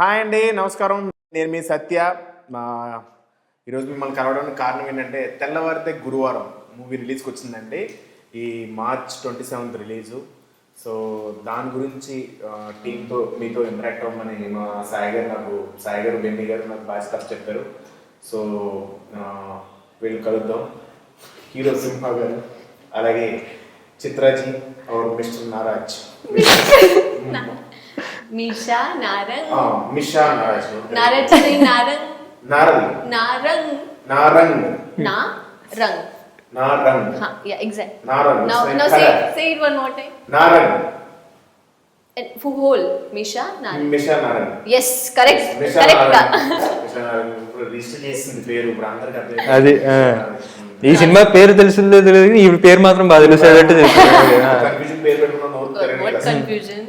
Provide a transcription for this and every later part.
Hi అండి, నమస్కారం. నేను మీ సత్య. ఈరోజు మిమ్మల్ని కలవడానికి కారణం ఏంటంటే తెల్లవారితే గురువారం మూవీ రిలీజ్కి వచ్చిందండి. ఈ మార్చ్ 27 రిలీజు. సో దాని గురించి టీంతో మీతో ఇంటరాక్ట్ అవ్వమని మా సాయి గారు బెన్నీ గారు నాకు బాగా స్టఫ్ చెప్పారు. సో వీళ్ళు కలుద్దాం. హీరో సింహ గారు, అలాగే చిత్రాజీ और मिस्टर नाराज मिशा नारंग मिशा नाराज नारंग नहीं नारंग नारंग नारंग नारंग नारंग नारंग हाँ या exact Narang now say it one more time Narang and for whole Misha Narang yes correct Misha Narang register చేసింది పేరు ఇప్పుడు అందరికీ అర్థం. అది ఈ సినిమా పేరు తెలుస్తుందో తెలియదు, ఈ పేరు మాత్రం బాగా తెలుసేటట్టు కన్ఫ్యూజన్ పేరు పెట్టుకున్నాను. కన్ఫ్యూజన్.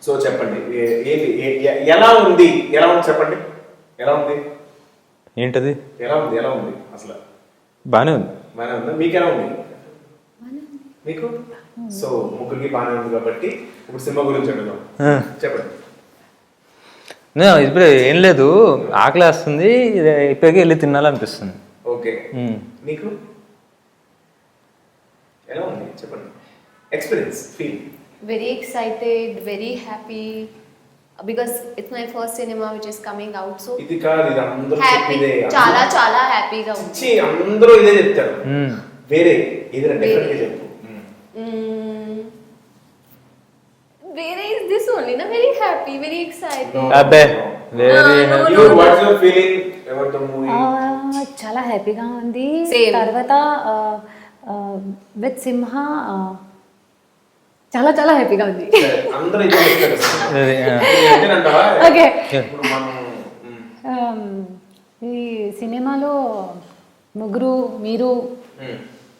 సో చెప్పండి, ఎలా ఉంది చెప్పండి. ఎలా ఉంది ఏంటది? ఎలా ఉంది అసలు? బానే ఉంది. మీకు ఎలా ఉంది? మీకు సో ముగ్గురికి బాగానే ఉంది కాబట్టి ఇప్పుడు సినిమా గురించి అడుగుదాం. చెప్పండి. ఇప్పుడు ఏం లేదు, ఆకలి వేస్తుంది, ఇప్పటికే వెళ్ళి తినాలనిపిస్తుంది. ఓకే, మీకు ఎలా ఉంది చెప్పండి, experience, feel? Very excited, very happy because it's my first cinema which is coming out, so ఇది కాదు, ఇది అందరూ happy, చాలా చాలా హ్యాపీగా ఉంది. అందరూ ఇదే చెప్తారు. వేరే ఏదైనా డిఫరెంట్ గా చెప్పు. వేరే is this only na, very happy, very excited. అబ్బే very happy. Watts your feeling about the movie? చాలా హ్యాపీగా ఉంది. Same. తర్వాత విత్ సింహ చాలా చాలా హ్యాపీగా ఉంది. అందరూ ఇదే చెప్తారు. ఓకే, ఇప్పుడు మనం ఈ సినిమాలో ముగ్గురు మీరు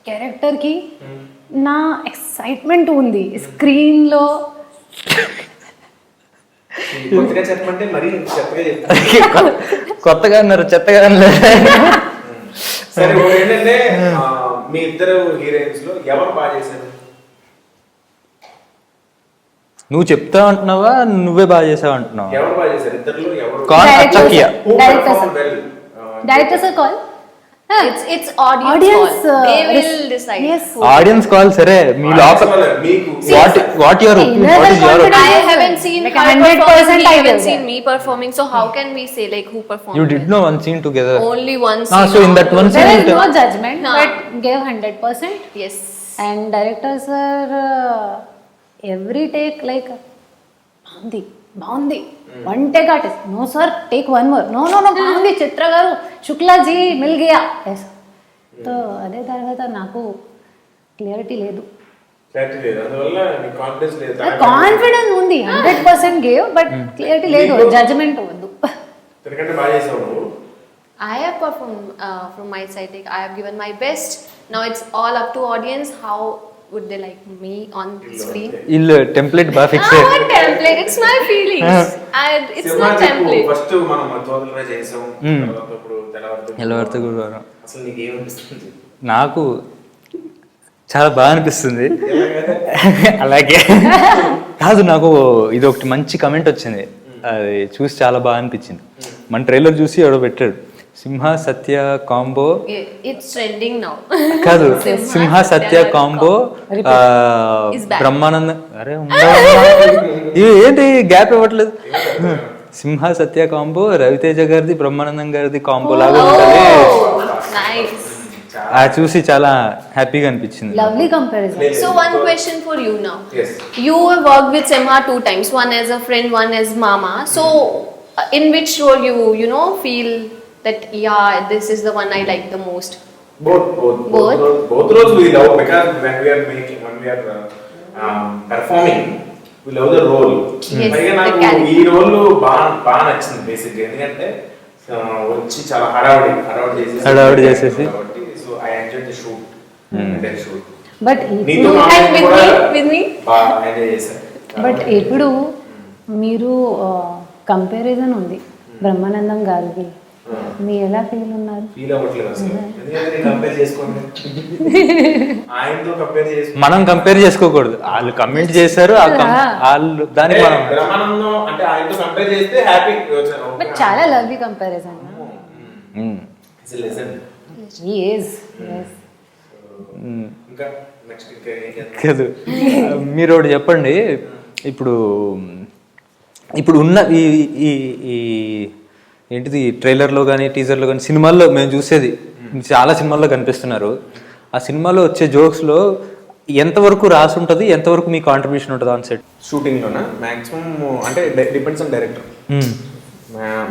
క్యారెక్టర్కి నా ఎక్సైట్మెంట్ ఉంది స్క్రీన్లో. కొత్తగా చెప్పమంటే మరీ చెత్తగా చెప్తాను. కొత్తగా అన్నారు, చెత్తగా అన్నారు. సరే, ఏంటంటే మీ ఇద్దరు హీరోయిన్స్ లో ఎవరు బాగా చేశారు? నువ్వు చెప్తా అంటున్నావా, నువ్వే బాగా చేసావు అంటున్నావా? ఎవరు బాగా చేశారు ఇద్దరులో? ఎవరు director sir call, It's audience call. They will decide. Yes. Audience call. సరే, మీ లోపల మీకు what your I haven't seen like her 100% performing, I I haven't will seen me performing, so how can we say like who performed? You did no one scene together. Only one Ah, scene. so in that one there scene is no judgment, No. but gave 100%. Yes. And director sir every take like బాగుంది one take artist, no sir take one more, no బాగుంది చిత్ర గారు, Shuklaji mill Gaya. So అదే తర్వాత నాకు clarity లేదు, confidence ఉంది 100% gave, but clarity లేదు, judgement వద్దు. I have performed from my side. Like, I have given my best. Now it's all up to audience. How would they like me on screen? ఇల్లు template బాగా fix అయ్యారు. What template? It's my feelings. It's not template. First మనం మధ్యవర్తిగా చేసాం, తర్వాత ఇప్పుడు తెల్లవారితే గురువారం. అసలు నీకు ఏమనిపిస్తుంది? నాకు చాలా బాగా అనిపిస్తుంది. అలాగే కాదు, నాకు ఇది ఒకటి మంచి కమెంట్ వచ్చింది, అది చూసి చాలా బాగా అనిపించింది. మన ట్రైలర్ చూసి ఎవడో పెట్టాడు, సింహ సత్య కాంబో. It's trending now. కాదు, సింహ సత్య కాంబో బ్రహ్మానందం. అరే ఏంటి గ్యాప్ ఇవ్వట్లేదు. సింహ సత్య కాంబో రవితేజ గారిది బ్రహ్మానందం గారిది కాంబో లాగా ఉంటుంది. Nice. అది చూసి చాలా హ్యాపీగా అనిపించింది. Lovely comparison. So one question for you now. Yes. You have worked with Simha 2 times, one as a friend, one as mama. So in which role you know feel that yeah, this is the one I like the most? Both roles we love, because when we are performing, we love the role. Yes, పైగా the నాకు character. ఈ role బాగా నచ్చింది బేసిక్గా, ఎందుకంటే వచ్చి చాలా హడావుడి చేసేసి కాబట్టి so I enjoy the shoot. But నీతో And with me? బాగా ఎంజాయ్ చేశాను. బట్ ఇప్పుడు మీరు కంపారిజన్ ఉంది బ్రహ్మానందం గారిది మీ ఎలా ఫీల్ ఉన్నారు? ఫీల్ అవ్వట్లేదు అసలు, ఎందుకంటే కంపేర్ చేసుకోండి, ఆయనతో కంపేర్ చేసుకోండి. మనం కంపేర్ చేసుకోకూడదు, వాళ్ళు కమెంట్ చేశారు, వాళ్ళు దానికి మనం బ్రహ్మానందం అంటే ఆయనతో కంపేర్ చేస్తే హ్యాపీ. బట్ చాలా lovely comparison. He is. Yes. ఇంకా నెక్స్ట్ ఇంకా ఏం చేద్దాం? కాదు, మీరు ఒకటి చెప్పండి. ఇప్పుడు ఇప్పుడు ఉన్న ఈ ఈ ఈ ఏంటిది ట్రైలర్లో కానీ టీజర్లో కానీ సినిమాల్లో మేము చూసేది చాలా సినిమాల్లో కనిపిస్తున్నారు. ఆ సినిమాలో వచ్చే జోక్స్లో ఎంతవరకు రాసి ఉంటుంది, ఎంతవరకు మీ కాంట్రిబ్యూషన్ ఉంటుంది ఆన్ సెట్? షూటింగ్లోనా మ్యాక్సిమం అంటే depends on director.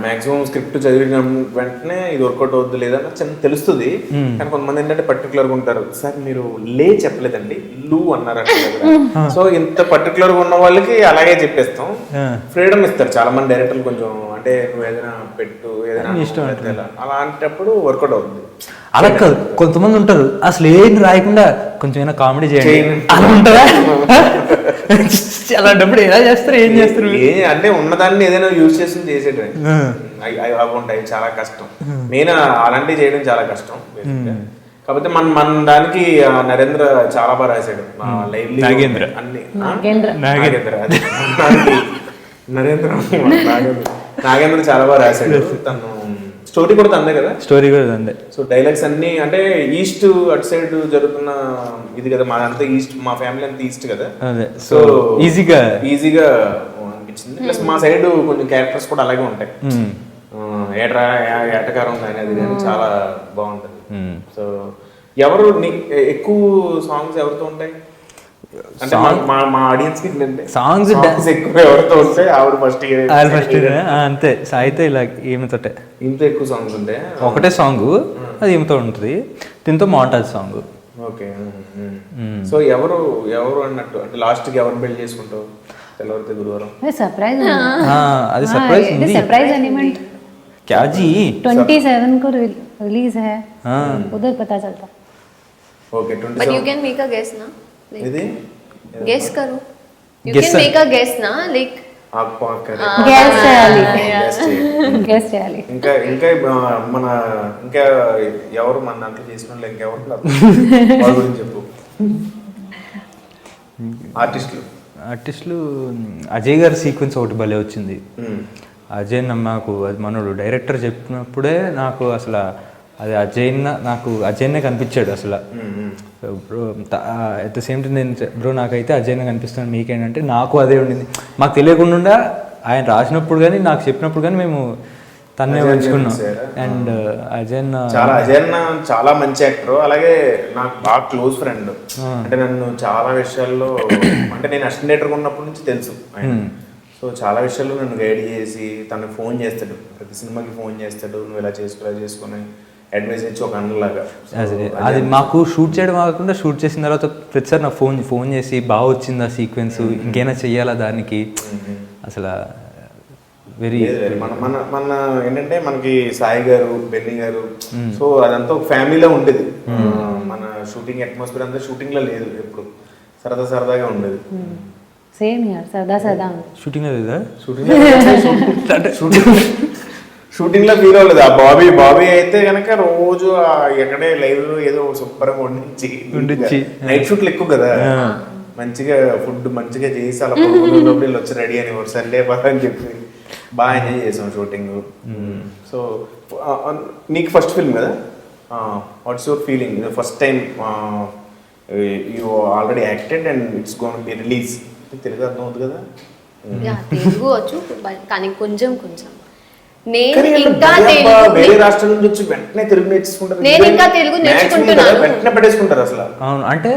Maximum script చదివిన వెంటనే ఇది వర్కౌట్ అవుద్ది లేదా చిన్న తెలుస్తుంది. కానీ కొంతమంది ఏంటంటే పర్టికులర్గా ఉంటారు, సార్ మీరు లే చెప్పలేదండి లూ అన్నారు అంటే. సో ఇంత పర్టికులర్గా ఉన్న వాళ్ళకి అలాగే చెప్పేస్తాం, ఫ్రీడమ్ ఇస్తారు చాలా మంది డైరెక్టర్లు. కొంచెం అంటే నువ్వు ఏదైనా పెట్టు, ఏదైనా ఇష్టం అలాంటప్పుడు వర్కౌట్ అవుతుంది. అలా కాదు, కొంతమంది ఉంటారు అసలు ఏం రాయకుండా కొంచెం ఏమైనా కామెడీ చేయండి అలా ఉంటారా? అలాంటప్పుడు ఎలా చేస్తారు, ఏం చేస్తారు? అంటే ఉన్నదాన్ని ఏదైనా యూజ్ చేసి చేసేటవి అవి ఉంటాయి, చాలా కష్టం. మెయిన్ అలాంటివి చేయడం చాలా కష్టం. కాకపోతే మన దానికి నరేంద్ర చాలా బాగా రాశాడు. నాగేంద్ర అన్ని నాగేంద్ర చాలా బాగా రాశాడు. తను స్టోరీ కూడా తందే కదా, స్టోరీ కూడా తందే. సో డైలాగ్స్ అన్ని అంటే ఈస్ట్ అటు సైడ్ జరుగుతున్న ఇది కదా, మాదంతా ఈస్ట్, మా ఫ్యామిలీ అంతా ఈస్ట్ కదా. సో ఈజీగా అనిపించింది. ప్లస్ మా సైడ్ కొంచెం క్యారెక్టర్స్ కూడా అలాగే ఉంటాయి. ఏటకారం కానీ అది కానీ చాలా బాగుంటుంది. సో ఎవరు ఎక్కువ సాంగ్స్ ఎవరితో ఉంటాయి అంటే మా ఆడియన్స్ కి సాంగ్స్ ఎక్కువ ఎవరితో వస్తే ఆవిడ ఫస్ట్ అంతే. సాయితే ఇలా ఈమెతోటే ఇంత ఎక్కువ సాంగ్స్ ఉంటాయి. ఒకటే సాంగ్ అది ఈమెతో ఉంటుంది, దీంతో మాంటాజ్ సాంగ్. ఓకే. సో ఎవరు అన్నట్టు అంటే లాస్ట్ కి ఎవరు బిల్డ్ చేసుకుంటావు? తెల్లవారితే గురువారం सरप्राइज అది సర్ప్రైజ్ ఉంది. सरप्राइज एलिमेंट क्या जी 27 को रिलीज है, उधर पता चलता. Okay 27 But you can make a guess na. ఇది Guess करो. You Guess can make a guess na, like Guess చేయాలి. Guess చేయాలి. ఇంకా మన ఇంకా ఎవరు మన దాంట్లో చేసిన వాళ్ళు ఇంకెవరు వాళ్ళ గురించి చెప్పు. ఆర్టిస్టులు అజయ్ గారి సీక్వెన్స్ ఒకటి భలే వచ్చింది. అజయ్ నాకు అది మనోడు డైరెక్టర్ చెప్పినప్పుడే నాకు అసలు అది అజయ్నే కనిపించాడు అసలు. Bro at the same time నేను బ్రో నాకైతే అజయ్నే కనిపిస్తున్నాను, మీకేంటంటే నాకు అదే ఉండింది. మాకు తెలియకుండా ఆయన రాసినప్పుడు కానీ నాకు చెప్పినప్పుడు కానీ మేము తన్నే ఉంచుకున్నాం. అండ్ అజయ్ చాలా మంచి యాక్టర్, అలాగే నాకు బాగా క్లోజ్ ఫ్రెండ్. అంటే నన్ను చాలా విషయాల్లో అంటే నేను అసిస్టెంట్ డైరెక్టర్ ఉన్నప్పటి నుంచి తెలుసు ఆయన. సో చాలా విషయాల్లో నన్ను గైడ్ చేసి తనకు ఫోన్ చేస్తాడు, ప్రతి సినిమాకి ఫోన్ చేస్తాడు, నువ్వు ఇలా చేసుకొని అడ్వైజ్ ఇచ్చి ఒక అన్నలాగా. అది మాకు షూట్ చేయడం కాకుండా షూట్ చేసిన తర్వాత ప్రతిసారి నాకు ఫోన్ చేసి బాగా వచ్చింది ఆ సీక్వెన్స్, ఇంకేనా చెయ్యాలా దానికి. అసలు వెరీ మన ఏంటంటే మనకి సాయి గారు, బెన్నీ గారు, సో అదంతా ఒక ఫ్యామిలీలో ఉండేది. మన షూటింగ్ అట్మాస్ఫియర్ అంతా షూటింగ్ లో లేదు, ఎప్పుడు సరదాగా ఉండేది. సేమ్ యార్ సరదా షూటింగ్ లో లేదా? షూటింగ్ లో ఫీల్ అవ్వలేదు. ఆ బాబీ అయితే కనుక రోజు ఎక్కడే లైవ్ ఏదో సూపర్గా వండించి నైట్ షూట్లు ఎక్కువ కదా, మంచిగా ఫుడ్ మంచిగా చేసి అలా లోపల వచ్చి రెడీ అని సర్లే అని చెప్పి బాగా ఎంజాయ్ చేసాం షూటింగ్. సో నీకు ఫస్ట్ ఫిల్మ్ కదా, what's your feeling? First time you already acted and it's gonna be release. Telugu అర్థం అవుతుంది కదా? తెలుగు వచ్చు కానీ కొంచెం వేరే రాష్ట్రం నుంచి వచ్చి వెంటనే తెలుగు నేర్చుకుంటారు. నేను ఇంకా తెలుగు నేర్చుకుంటున్నాను, వెంటనే పట్టేసుకుంటారు అసలు. అవును, అంటే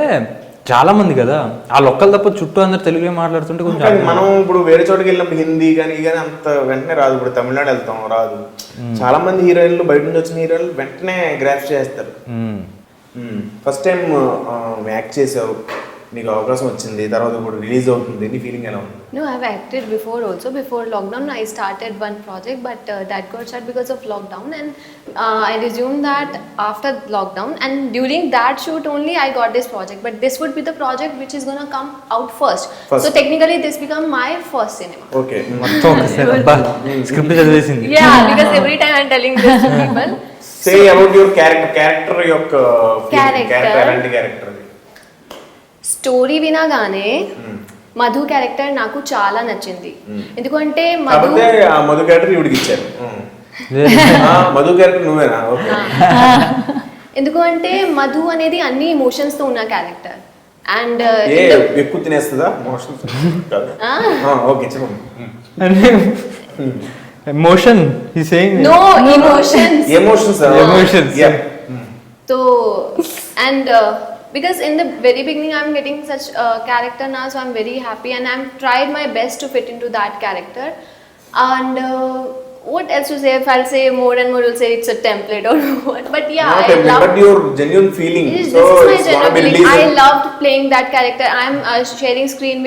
చాలా మంది కదా ఆ ఒక్కలు తప్ప చుట్టూ అందరు తెలుగులో మాట్లాడుతుంటే కొంచెం. మనం ఇప్పుడు వేరే చోటుకి వెళ్ళినప్పుడు హిందీ కానీ అంత వెంటనే రాదు. ఇప్పుడు తమిళనాడు వెళ్తాం రాదు. చాలా మంది హీరోయిన్లు బయట నుంచి వచ్చిన హీరోయిన్లు వెంటనే గ్రాఫ్ చేస్తారు. ఫస్ట్ టైం యాక్ట్ చేసావు, నీకు అవకాశం వచ్చింది, తర్వాత ఇప్పుడు రిలీజ్ అవుతుంది, నీ ఫీలింగ్ ఎలా ఉంది? No, I've acted before also. Before lockdown, I started one project, but that got shut because of lockdown, and I resumed that after lockdown. And during that shoot only, I got this project. But this would be the project which is gonna come out first. First. So technically, this become my first cinema. Okay మొత్తం ఒకసారి అబ్బా script చదివేసింది. Yeah, because every time I'm telling this to people. Say about your character యొక్క Character. ఎలాంటి character అది? Story వినగానే Madhu character నాకు చాలా నచ్చింది. ఎందుకంటే మధు కాకపోతే ఆ మధు క్యారెక్టర్ ఇవిడికి ఇచ్చారు. మధు క్యారెక్టర్ నువ్వేనా? ఓకే. ఎందుకంటే మధు అనేది అన్ని ఎమోషన్స్ తో ఉన్న క్యారెక్టర్. అండ్ ఎక్కువ తినేస్తుందా మోషన్స్? ఓకే చెప్పండి. ఎమోషన్ ఈ saying no emotions. Emotions So and because in the very beginning I'm getting such a character now, so I'm very happy and I'm tried my best to fit into that character. And what else to say? If I'll say more and more, will say it's a template or what. But yeah, I love. But your genuine feeling. This So is my it's genuine gonna be feeling. I released. loved playing that character. I'm sharing screen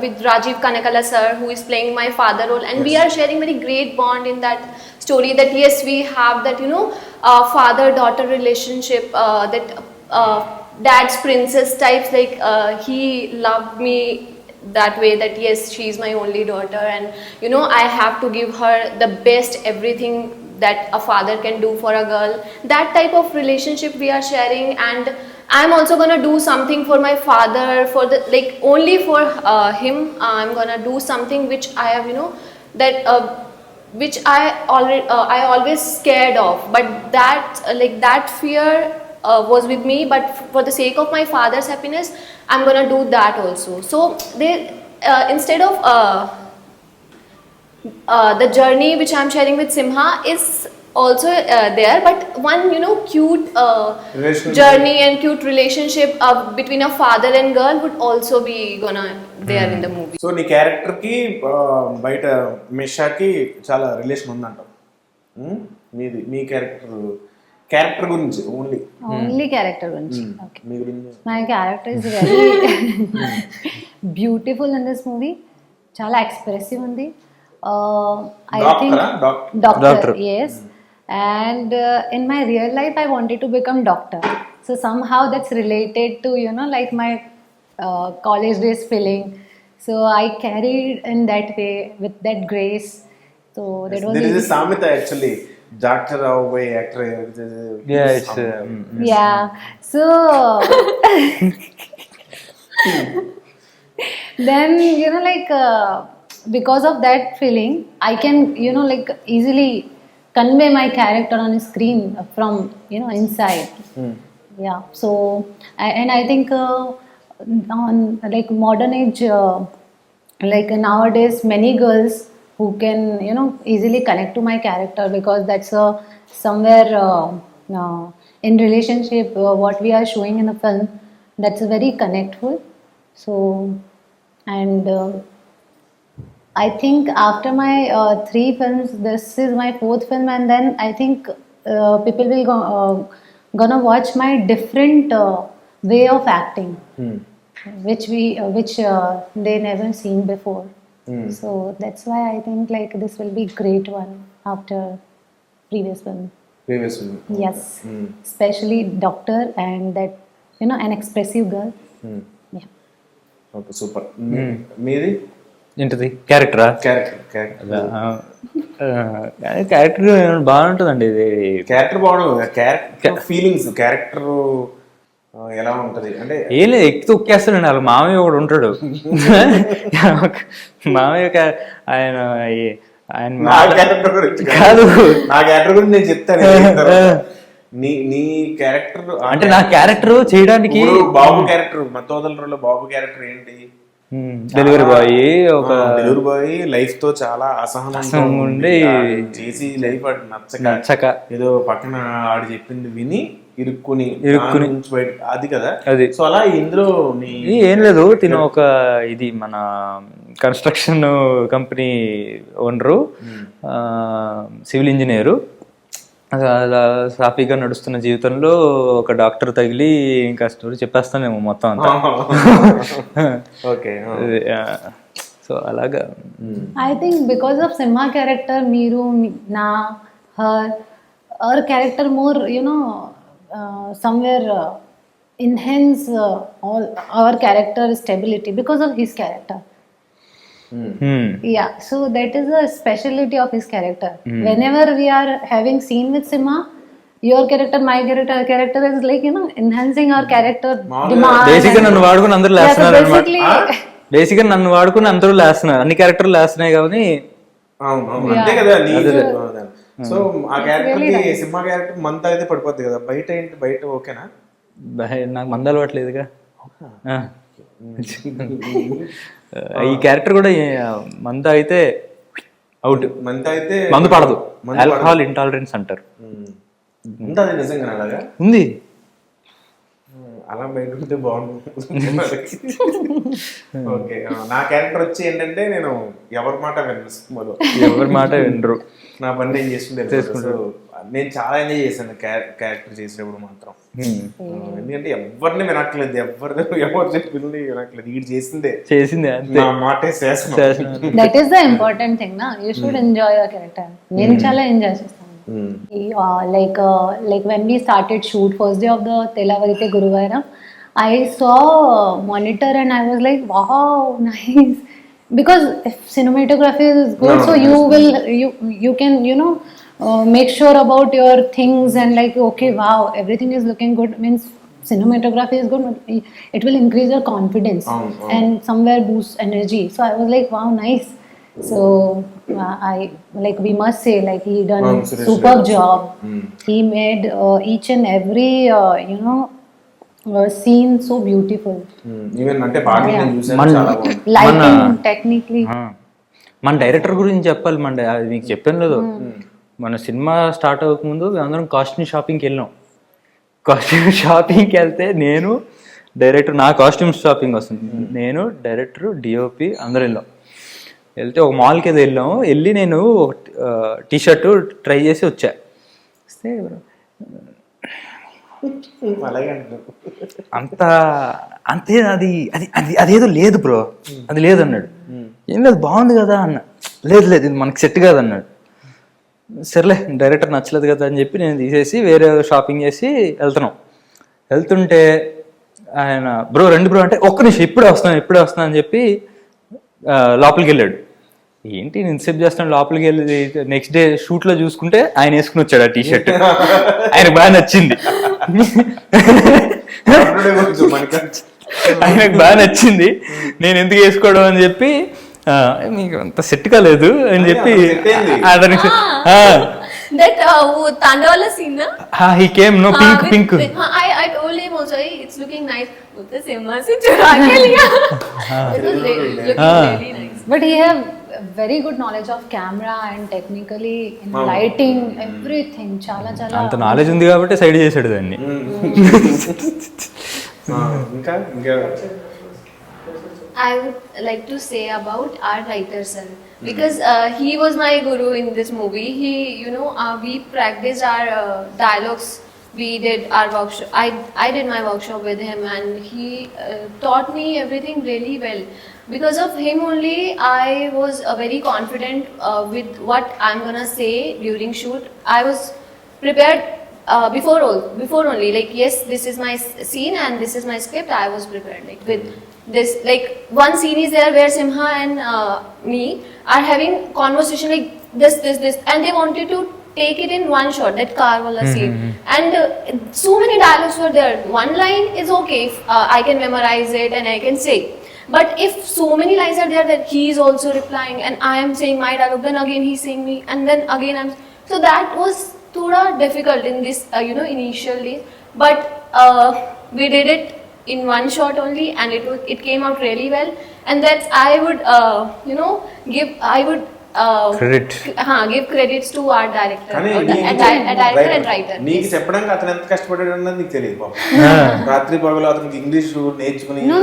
with Rajiv Kanakala sir, who is playing my father role, and we are sharing very great bond in that story. That yes, we have that father-daughter relationship. That dad's princess types. Like he loved me that way. That yes, she's my only daughter, and I have to give her the best everything that a father can do for a girl. That type of relationship we are sharing, and I'm also gonna do something for my father, for the only for him. I'm gonna do something which I have that which I always scared of, but that that fear was with me, but for the sake of my father's happiness, I'm gonna do that also. So they instead of the journey which I'm sharing with Simha is also there, but one cute Relationship. journey and cute relationship between a father and girl would also be gonna there in the movie. So నీ character కి బయట మిషాకి చాలా relation ఉందంట. మీ character గురించి only character గురించి. Okay, మీ గురించి my character is very beautiful in this movie. చాలా expressive ఉంది. I think doctor, yes. And in my real life I wanted to become doctor, so somehow that's related to like my college days feeling, so I carried in that way with that grace. So that was there is a samita actually, doctor away actor. Yeah, it's yeah. So then because of that feeling I can easily convey my character on screen from inside. Yeah, so I think on modern age, nowadays many girls who can easily connect to my character, because that's somewhere in relationship what we are showing in the film, that's very connectful. So and I think after my 3 films, this is my 4th film, and then I think people will gonna watch my different way of acting, which they never seen before. So that's why I think this will be great one after previous film. Yes, especially doctor and that an expressive girl. Yeah. Okay, super. మీది ఏంటిది క్యారెక్టరా? Character బాగుంటుందండి. ఇది character బాగుంటుంది. Character feelings, character ఎలా ఉంటది అంటే ఏం లేదు, ఎక్కి తొక్కేస్తాడండి. వాళ్ళ మామయ్య ఒకడు ఉంటాడు. మామయ్య ఆయన నా క్యారెక్టర్ గురించి కాదు, నా క్యారెక్టర్ గురించి నేను చెప్తాను. నీ క్యారెక్టర్ అంటే నా క్యారెక్టర్ చేయడానికి బాబు క్యారెక్టర్, మత్తోదలలో బాబు క్యారెక్టర్ ఏంటి? డెలివరీ బాయ్, ఒక డెలివరీ బాయ్ లైఫ్ తో చాలా అసహనం ఉండి చేసి లైఫ్ నచ్చక ఏదో పక్కన ఆడు చెప్పింది విని ఇరుక్కుని అది కదా. అది సో అలా ఇందులో ఏం లేదు, తిను ఒక ఇది మన construction company owner, civil engineer. అలా సాఫీగా నడుస్తున్న జీవితంలో ఒక డాక్టర్ తగిలి ఇంకా స్టోరీ చెప్పేస్తానేమో మొత్తం అంతా. ఓకే. సో సో అలాగా I think because of Simha character, Meeru, Na, her character more, somewhere enhance all our character stability because of his character. Yeah, so that is the speciality of his character. Whenever we are having scene with Simha, your character, my character is like, enhancing our character demand. బేసిక్గా నన్ను వాడుకుని అందరూ Yeah, so లేస్తున్నారు అనమాట. basically, బేసిక్గా నన్ను వాడుకుని అందరూ లేస్తున్నారు, అన్ని క్యారెక్టర్లు లేస్తున్నాయి కానీ అవును అంతే కదా సో ఆ క్యారెక్టర్ కి సింహ క్యారెక్టర్ మంత అయితే పడిపోద్ది కదా. బయట ఏంటి, బయట ఓకేనా? నాకు మంద అలవాట్లేదుగా. ఈ క్యారెక్టర్ కూడా మంద అయితే అవుట్, మంత అయితే మందు పడదు, ఆల్కహాల్ ఇంటాలరెన్స్ అంటారు. ఉంటుంది నిజంగా అలాగా ఉంది. అలా బయట ఉంటే బాగుంటుంది. ఓకే, నా క్యారెక్టర్ వచ్చి ఏంటంటే నేను ఎవరి మాట వినను సినిమాలో. ఎవరి మాట వినరు, నా పని నేను చేసుకుంటాను. నేను చాలా ఎంజాయ్ చేశాను క్యారెక్టర్ చేసినప్పుడు మాత్రం. ఎందుకంటే ఎవరిని వినట్లేదు, ఎవరు చెప్పింది వినట్లేదు, వీడు చేసిందే నా మాటే శాసనం. that is the important thing, na. You should enjoy your character. నేను చాలా ఎంజాయ్ చేస్తాను. Like when we started shoot first day of the Telavarite Guruvaram, I saw monitor and I was like, wow, nice. Because if cinematography is good, so you can make sure about your things and like, okay, wow, everything is looking good, means cinematography is good, it will increase your confidence and somewhere boost energy. So I was like, wow, nice. So I like, we must say, like, he done superb job. He made each and every scene so beautiful. Even అంటే పాటలు నేను చూసాను, చాలా బాగుంది. Lighting technically. మన director గురించి చెప్పాలి. అది మీకు చెప్పాను లేదు, మన సినిమా స్టార్ట్ అవ్వకముందు అందరం కాస్ట్యూమ్ షాపింగ్కి వెళ్ళాం. కాస్ట్యూమ్ షాపింగ్కి వెళ్తే నేను డైరెక్టర్, నా కాస్ట్యూమ్ షాపింగ్ వస్తుంది, నేను డైరెక్టర్ డిఓపి అందరూ వెళ్ళాం. వెళ్తే ఒక మాల్కి ఏదో వెళ్ళాము. వెళ్ళి నేను ఒక టీషర్ట్ ట్రై చేసి వచ్చా. వస్తే అంతే అది అది అది అదేదో లేదు బ్రో, అది లేదు అన్నాడు. ఏం లేదు, బాగుంది కదా అన్న. లేదు ఇది మనకి సెట్ కాదు అన్నాడు. సర్లే, డైరెక్టర్ నచ్చలేదు కదా అని చెప్పి నేను తీసేసి వేరే షాపింగ్ చేసి వెళ్తుంటే ఆయన బ్రో రండి బ్రో అంటే, ఒక్క నిమిషం ఇప్పుడే వస్తాను అని చెప్పి లోపలికి వెళ్ళాడు. ఏంటి నేను ఇన్సెప్ట్ చేస్తాను, లోపలికి వెళ్ళి నెక్స్ట్ డే షూట్లో చూసుకుంటే ఆయన వేసుకుని వచ్చాడు ఆ టీషర్ట్. ఆయనకు బాగా నచ్చింది, ఆయనకు బాగా నచ్చింది. నేను ఎందుకు వేసుకోవడం అని చెప్పి, మీకు అంత సెట్ కాలేదు అని చెప్పి అతనికి that Tandavala scene, na? he came, no, pink. I told him also, hey, it's looking nice. Uthe Simha se chura ke liya. It was looking really nice. But he have very good knowledge of camera and technically in lighting, everything. Chala అంత knowledge ఉంది కాబట్టి side చేసాడు దాన్ని. ఇంకా I would like to say about our writer sir, because he was my guru in this movie. He, we practiced our dialogues. We did our workshop. I did my workshop with him, and he taught me everything really well. Because of him only, I was very confident with what I'm gonna say during shoot. I was prepared before only. Like, yes, this is my scene and this is my script. I was prepared, like, with this, like, one scene is there where Simha and me are having conversation like this, and they wanted to take it in one shot, that car wala scene. And so many dialogues were there. One line is okay if I can memorize it and I can say. But if so many lines are there that he is also replying and I am saying my dialogue, then again he's saying me, and then again I'm... So that was thoda difficult in this, initial days. But we did it in one shot only, and it came out really well. And that's, I would give credits to our director, director and writer. నీకు చెప్పడానికి అతను ఎంత కష్టపడ్డాడు అన్నది నీకు తెలియదు పాపం. రాత్రి పగలు అతనికి ఇంగ్లీష్ నేర్చుకుని No.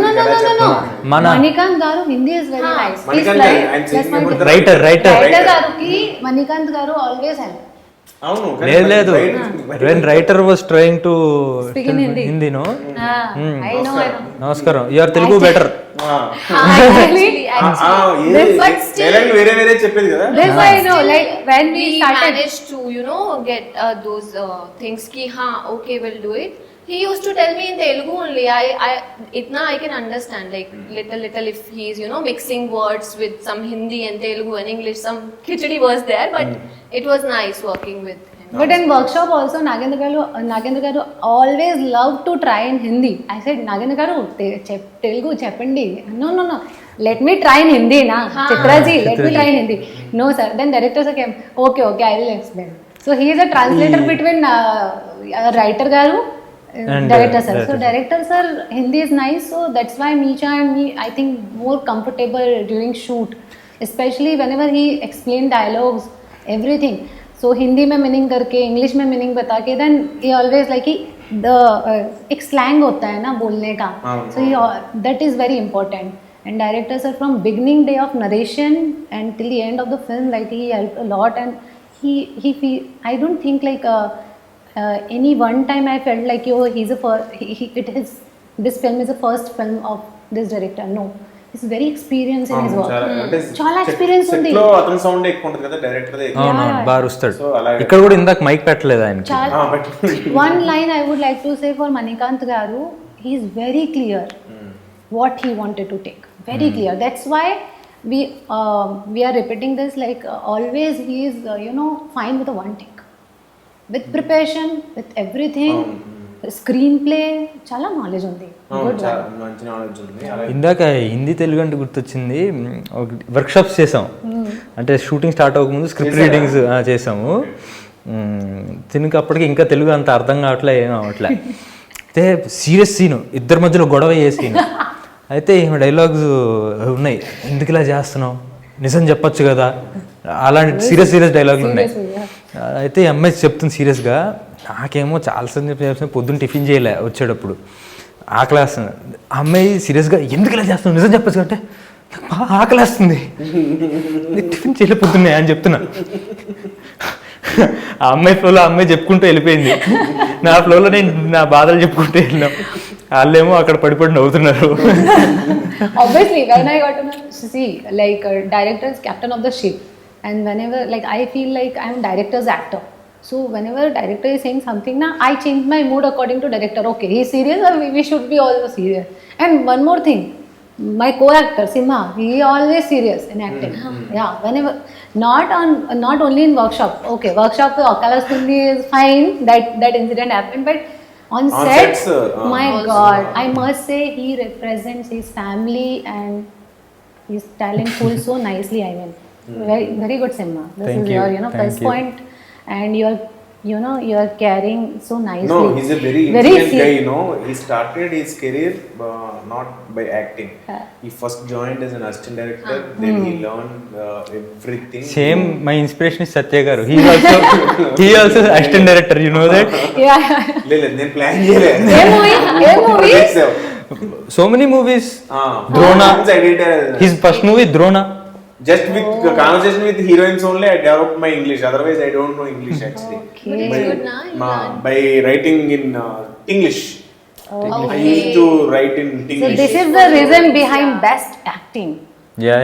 Manikant garu Hindi is very nice. Manikant Writer garu ki Manikant garu always help. అవును లేదు లేదు when writer was trying to Speak in Hindi. Hindi no I know. నమస్కారం you are Telugu better Actually, but still- dialogue వేరే వేరే చెప్పేది కదా. This I know. Like when we he started. managed to get those things ki ha okay we'll do it. He used to tell me in Telugu only. Itna I can understand, like little if he's mixing words with some Hindi and Telugu and English, some khichdi was there, but it was nice working with him. But in workshop also, Nagendra garu always loved to try in Hindi. I said, Nagendra garu, Telugu cheppandi. No. Let me try in Hindi, na. Chitraji, let me try in Hindi. No, sir. Then director sir came. Okay, I will explain. So he is a translator between writer garu And, director sir. So director. director sir, Hindi is nice. So that's why Meecha and me, I think, more comfortable during shoot, especially whenever he explained dialogues, everything. So Hindi में meaning करके English में meaning बता के then he always like कि एक slang होता है ना बोलने का, so that is very important. And director sir from beginning day of narration and till the end of the film, like he helped a lot. And he I don't think like any one time I felt like he's a this film is the first film of this director. No, he's very experienced in his work. చాలా experience ఉంది. Set లో అతని sound ఎక్కువ ఉంటుంది కదా director they. అవునవును బాగా వస్తాడు. So, అలాగే. ఇక్కడ కూడా ఇందాక మైక్ పెట్టలేదు ఆయనకి. One line I would like to say for Manikant garu, he is very clear what he wanted to take. Very clear. That's why we are repeating this, like always he is fine with a one take. With preparation, with everything, screenplay, చాలా knowledge ఉంది. Good one. మంచి knowledge ఉంది. అలాగే ఇందాక హిందీ తెలుగు అంటే గుర్తొచ్చింది. Workshops చేసాం, అంటే షూటింగ్ స్టార్ట్ అవ్వకముందు స్క్రిప్ట్ రీడింగ్స్ చేసాము. తినక అప్పటికి ఇంకా తెలుగు అంత అర్థం కావట్లే, ఏం అవట్లే. అయితే సీరియస్ సీను, ఇద్దరి మధ్యలో గొడవ అయ్యే సీను. అయితే ఈమె డైలాగ్స్ ఉన్నాయి, ఎందుకు ఇలా చేస్తున్నావు, నిజం చెప్పొచ్చు కదా, అలాంటి సీరియస్ డైలాగులు ఉన్నాయి. అయితే ఈ అమ్మాయి చెప్తుంది సీరియస్గా, నాకేమో చాలాసార్లు చెప్పి పొద్దున్న టిఫిన్ చేయలే వచ్చేటప్పుడు ఆ క్లాస్. ఆ అమ్మాయి సీరియస్గా ఎందుకు ఇలా చేస్తున్నావు, నిజం చెప్పచ్చు అంటే ఆకలి వేస్తుంది, టిఫిన్ చేయలే పొద్దున్నే అని చెప్తున్నా. ఆ అమ్మాయి ఫ్లోలో ఆ అమ్మాయి చెప్పుకుంటూ వెళ్ళిపోయింది, నా ఫ్లోలో నేను నా బాధలు చెప్పుకుంటూ వెళ్ళినాం. వాళ్ళేమో అక్కడ పడిపడి నవ్వుతున్నారు. Obviously, when I got to know, see, like director is captain of the ship, and whenever like I feel like I am director's actor. So whenever director is saying something, na I change my mood according to director. Okay, he is serious, or we should be also serious. And one more thing, my co-actor Simha, he always serious in acting. Yeah, whenever not only in workshop. Okay, workshop Okalastundi is fine. That incident happened, but on sets, my Also. God, I must say he represents his family and his talent pool so nicely. I mean, very good, Simha. This Thank is you. your Thank plus you. point, and you are carrying so nicely. No, he's a very intelligent guy. He started his career not by acting. He first joined as an assistant director, then he learned everything. Same my inspiration is Satya garu. He also assistant director, you know that. Yeah. లేదు నేను plan చేయలేదు. ఏ movie? So many movies. Drona. His first movie Drona. Just with conversation with heroines only, I developed my English. Otherwise, I don't know English actually. But it's good na. By writing in English. I used to write in So English. this is the reason behind best acting. Yeah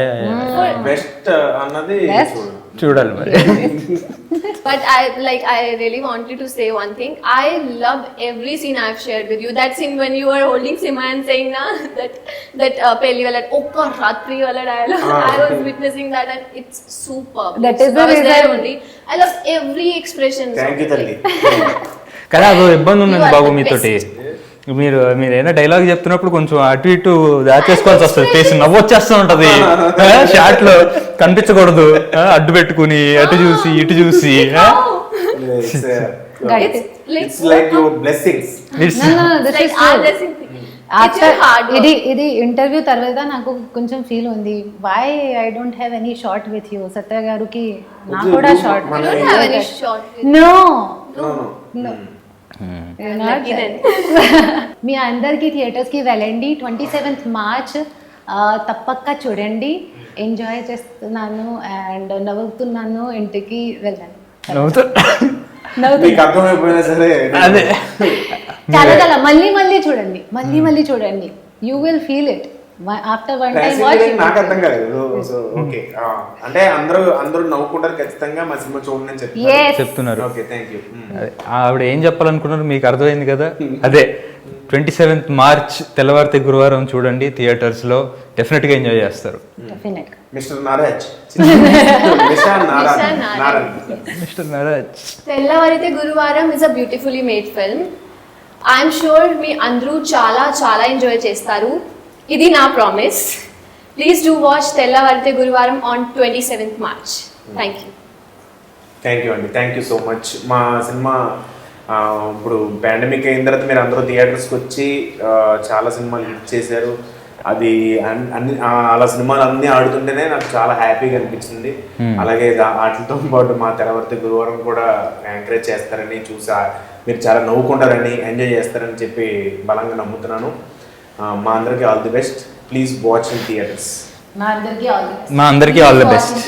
Best అన్నది Best? చూడు. చూడాలి మరి. But I really wanted to say one thing. I love every scene I've shared with you. That scene when you were holding Sima and saying na that pehli wala okka ratri wala dialogue. I was witnessing that and it's superb. That is the I was there reason. only. I love every expression. Thank you, Talli. కానీ అదో ఇబ్బంది ఉన్నది You are Babu the మీతోటి. best. మీరు ఏదైనా dialogue చెప్తున్నప్పుడు కొంచెం అటు ఇటు దాచేసుకోవాల్సి వస్తుంది. ఫేస్ నవ్వు వచ్చేస్తూ ఉంటది షార్ట్ లో, కనిపించకూడదు. అడ్డు పెట్టుకుని అటు చూసి ఇటు చూసి. Guys, It's like your blessings. No, this Like is our true. blessing. It's After your hard work. ఇది ఇంటర్వ్యూ తర్వాత నాకు కొంచెం ఫీల్ ఉంది, why I don't have any short with you. Satya గారికి నాకు కూడా short. I don't have any short with no No. Lucky then. మీ అందరికీ థియేటర్స్కి వెళ్ళండి. 27th మార్చ్ తప్పక చూడండి. ఎంజాయ్ చేస్తున్నాను అండ్ నవ్వుతున్నాను. ఇంటికి వెళ్ళండి. నవ్వుతా నవ్వుతుంది. మీకు అర్థమైపోయినా సరే అదే చాలా చాలా మళ్ళీ చూడండి, మళ్ళీ చూడండి. You will feel it after one time watch. నాకు అర్థం కాలేదు. సో ఓకే, అంటే అందరూ నవ్వుకుంటారు ఖచ్చితంగా మా సినిమా చూడండి అని చెప్తున్నారు. Okay, thank you. అదే, ఆవిడ ఏం చెప్పాలనుకున్నారు మీకు అర్థమైంది కదా. అదే 27th మార్చ్ తెల్లవారితే గురువారం చూడండి థియేటర్స్లో, డెఫినెట్గా ఎంజాయ్ చేస్తారు. Definite. Mister Naraj mister Naraj. తెల్లవారితే గురువారం is a beautifully made film. I'm sure మీ అందరూ చాలా చాలా ఎంజాయ్ చేస్తారు. ఇది నా ప్రామిస్. ప్లీజ్ డూ వాచ్ తెల్లవారితే గురువారం on 27th March. Thank you. Thank you అండి, థ్యాంక్ యూ సో మచ్. మా సినిమా ఇప్పుడు పాండమిక్ అయిన తర్వాత మీరు అందరూ థియేటర్స్కి వచ్చి చాలా సినిమాలు హిట్ చేశారు. అది అన్ని అలా సినిమాలు అన్నీ ఆడుతుంటేనే నాకు చాలా హ్యాపీగా అనిపించింది. అలాగే వాటితో పాటు మా తెల్లవారితే గురువారం కూడా ఎంకరేజ్ చేస్తారని చూసా, మీరు చాలా నవ్వుకుంటారని, ఎంజాయ్ చేస్తారని చెప్పి బలంగా నమ్ముతున్నాను. మా అందరికీ all the best. Please watch in theatres. మా అందరికీ ఆల్ ది బెస్ట్.